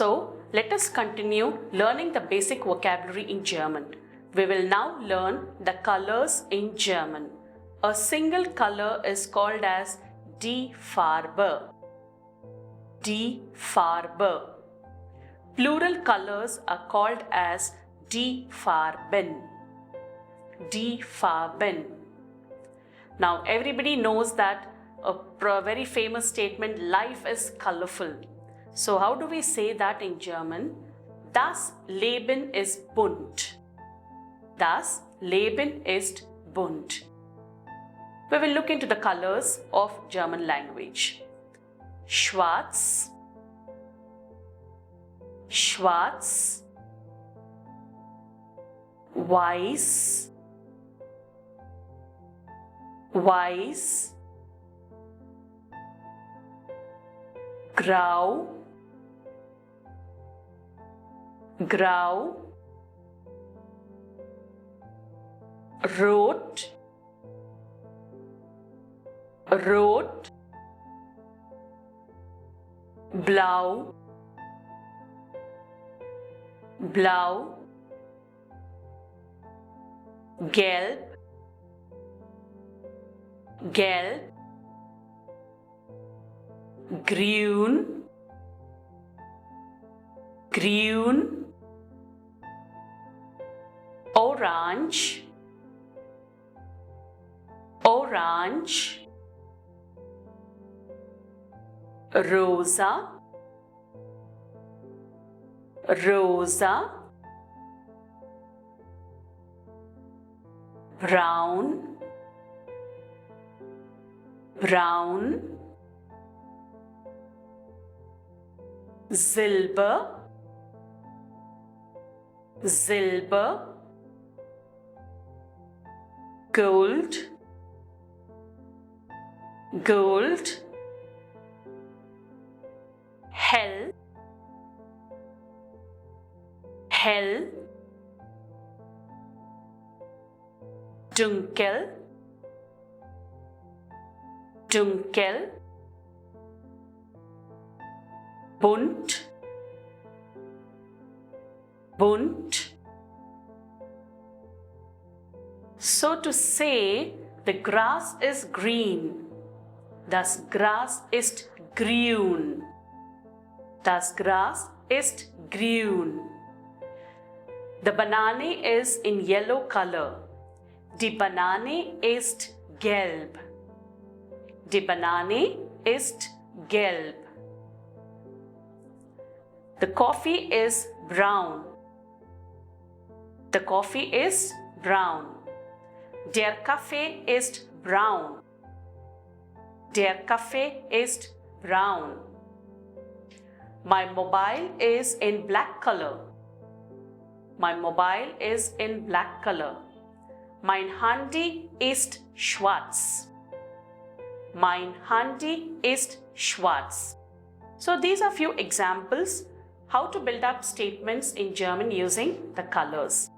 So let us continue learning the basic vocabulary in German. We will now learn the colors in German. A single color is called as die Farbe. Die Farbe. Plural colors are called as die Farben. Die Farben. Now everybody knows that a very famous statement, life is colorful. So how do we say that in German? Das Leben ist bunt. Das Leben ist bunt. We will look into the colors of German language. Schwarz, Schwarz, Weiß, Weiß, Grau, Grau, Rot, Rot, Blau, Blau, Gelb, Gelb, Grün, Grün, Orange, Orange, Rosa, Rosa, Braun, Braun, Silber, Silber, Gold, Gold, Hell, Hell, Dunkel, Dunkel, Bunt, Bunt. So to say the grass is green, das Gras ist grün. Das Gras ist grün. The banane is in yellow color. Die Banane ist gelb. Die Banane ist gelb. The coffee is brown. The coffee is brown. Der Kaffee ist braun. Der Kaffee ist braun. My mobile is in black color. My mobile is in black color. Mein Handy ist schwarz. Mein Handy ist schwarz. So these are few examples how to build up statements in German using the colors.